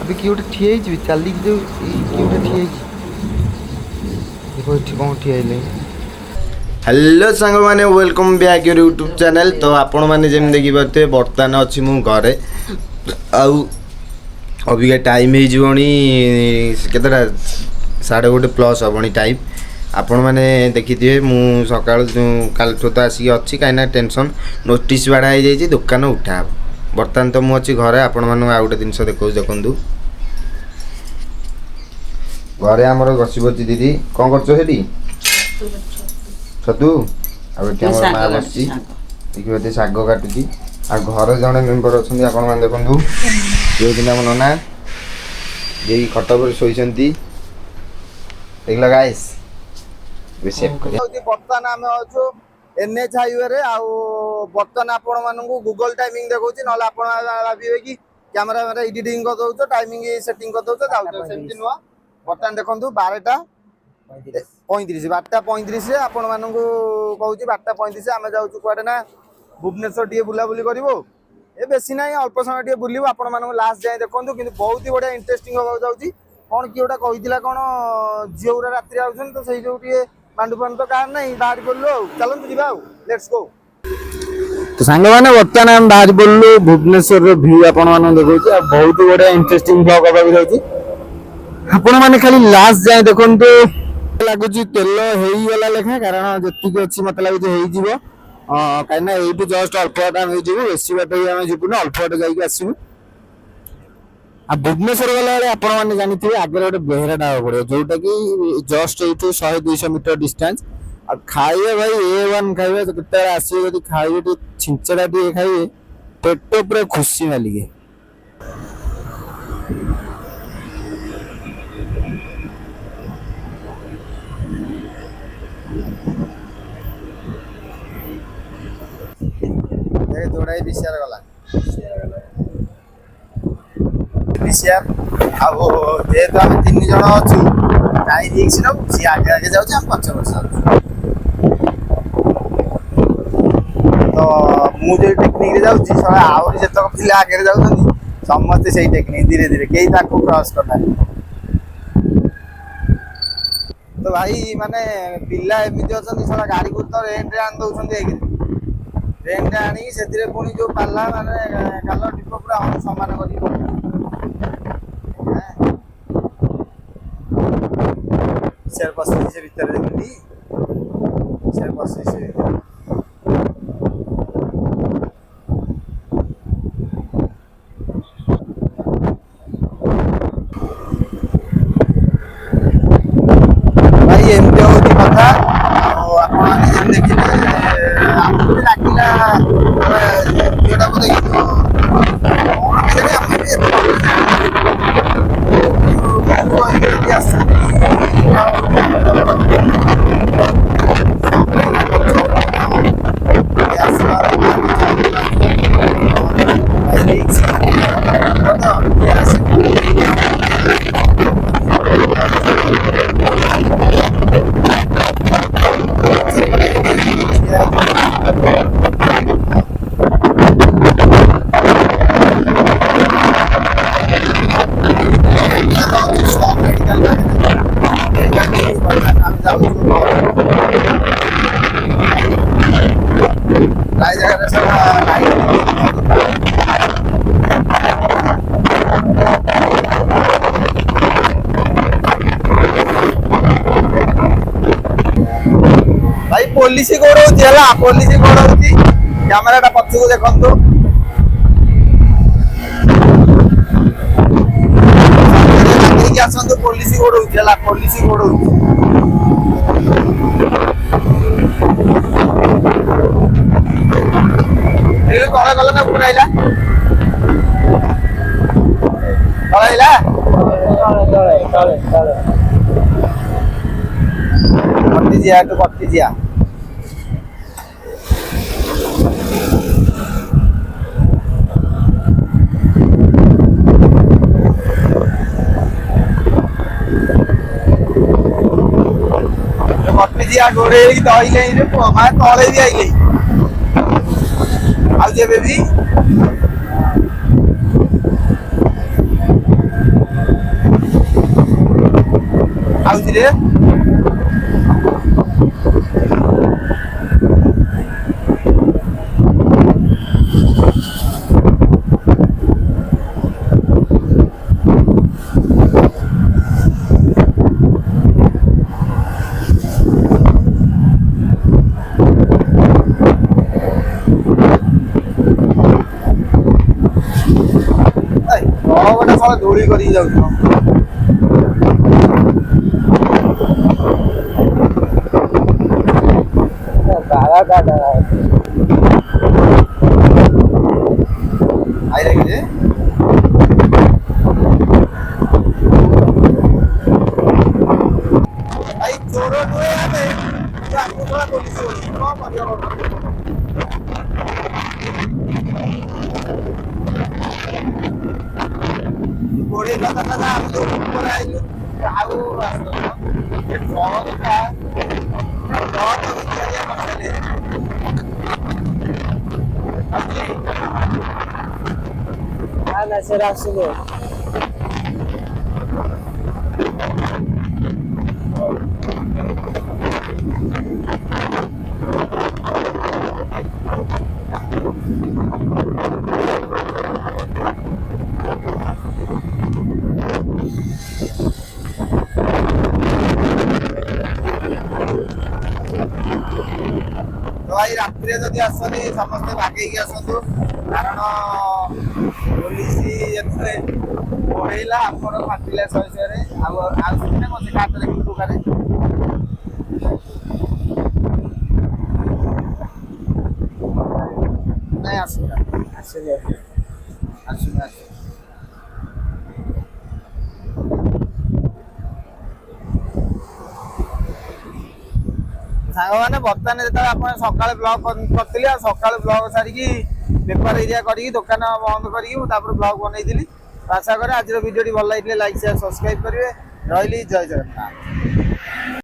अभी किए गोटे ठिया चलिक जो किए गोटे ठिया देखो ये कौन ठिया हेलो सांग मैंने welcome back your YouTube channel. तो आपण मैंने जमी देखिपे बर्तमान अच्छी मु घरे अबिका टाइम होता 1:30 प्लस हेनी टाइम। आपण मैंने देखिथे मु सका काल तो आसिक अच्छी कहीं टेंशन नोटिस बाढ़ा हो जाए दुकान उठा बर्तमान तो मुझे अच्छी घरे आपण मैंने आउ गोटे जिन देखो देखु घरे आमर बसी बची दीदी कौन कर छतु आम माँ बस देखिए शाग काटुची आ घर जड़े मेम्बर अच्छा आपण मैंने देखु जो दिन आम नना ये खट पर शोन देख गाइस बर्तमान आम अच्छु NH हाईवे बर्तमान आपण मानू गूगल टाइमिंग देखा ना भावे कि कैमेरा एडिटिंग कर दौ टाइमिंग सेटिंग कर दौ नुह बर्तमान देखो 12:35 आपण मानू कहूँ 12:35 आम जाऊँ कड़े ना भुवनेश्वर टे बुलाबुली कर बेसी ना अल्प समय टे बुलू आपण मानू लास्ट जाए देखो कि बहुत ही बढ़िया इंटरेस्टिंग होगा जाऊँगी कौन किए गोटा कही कौन झील गुरा राति आउन तो सही जो मांडू पान तो कार नहीं बाहर पड़लु चलते जी लेट्स गो। तो सांग मैंने बर्तमान आम बाहर पड़लु भुवनेश्वर व्यू आपण देखो बहुत बढ़िया इंटरेस्टिंग ब्लॉग होगा आपण मैंने खाली लास्ट जाए देखो लगुच तेल होगला लेखा कारण जी अच्छी मत लगे कहीं ये जस्ट अल्प बाट आम बेसी बाट आम जीवन अल्प बाट जाकि आसू आ भुवनेश्वर गला आपण मैंने जानते आगे गोटे बेहरा ढाबा पड़ो जोटा कि जस्ट ये 100-200 मीटर डिस्टेंस आ खाइए भाई A1 खाइए केते आसिए जब खाइए छिंचड़ा टे खाइए पेट पूरा खुशी मालिके जोड़ाई विषय गला विषय जेहेतु आम 3 जन अच्छु कहीं रिक्स नौ सी आगे आगे जाऊँ पक्ष पक्ष तो मुझे टेक्निक जाऊँगी सब आहरी जितक पिला आगे जाऊँ समस्ते से टेक्निक धीरे धीरे कई क्रॉस करना तो भाई माने पिला एमती अच्छा सारा गाड़ी को तो रेंट आन दौरान रेंट आनी से पुणी जो पाला माने काल टीप पूरा सामान कर शेयर बस से भीतर देखी शेयर बस से भाई एमती हूँ कथा देखिए आमको भी लगे भिडियो को देखिए भाई पुलिस गोड़ पुलिस गोड़ कैमेरा पछक देखु आसतु पुलिस गोड़ पुलिस गोड़ कल गल ना पुरा कटिजिया तो कटिजिया कटिजिया गोड़े दही माँ तले भी आइले आज भी ବୁଝିଲେ। ଗୋଟେ ସଳ ଧୂଳି କରିକି ଯାଉଛ। ଆଇଲା କି ଯେ ଭାଇ ଚୋର ନୁହେଁ ଆମେ, ଆମକୁ ଶଳା ପୋଲିସ ବୋଲୁଛୁ, କଣ କରିବା? କୋଡ଼ିଏ କଥା କଥା ଆମେ ଯୋଉ ଉପରେ ଆଇଲୁ ଆଉ ନା ସେ ଆସିବ। ଭାଇ ରାତିରେ ଯଦି ଆସନ୍ତି ସମସ୍ତେ ଭାଗେଇକି ଆସନ୍ତୁ, କାରଣ ପୋଲିସ ଏଥିରେ ପଢେଇଲା ଆମର ଫାଟିଲା ଶହେ ଶହେରେ ଆଉ ଶୁଣିଲେ ମତେ କାଟରେ ଟୋକାରେ ନାଇଁ ଆସୁନି ଆସୁନି ଆସୁନି ଆସୁନି। ସାଙ୍ଗମାନେ ବର୍ତ୍ତମାନ ଯେତେବେଳେ ଆପଣ ସକାଳେ ବ୍ଲଗ କରିଥିଲି ଆଉ ସକାଳେ ବ୍ଲଗ ସାରିକି ବେପାର ଏରିଆ କରିକି ଦୋକାନ ବନ୍ଦ କରିକି ମୁଁ ତାପରେ ବ୍ଲଗ ବନେଇଥିଲି। ଆଶା କରେ ଆଜିର ଭିଡ଼ିଓଟି ଭଲ ଲାଗିଥିଲେ ଲାଇକ୍ ସେୟାର ସବସ୍କ୍ରାଇବ କରିବେ। ରହିଲି, ଜୟ ଜଗନ୍ନାଥ।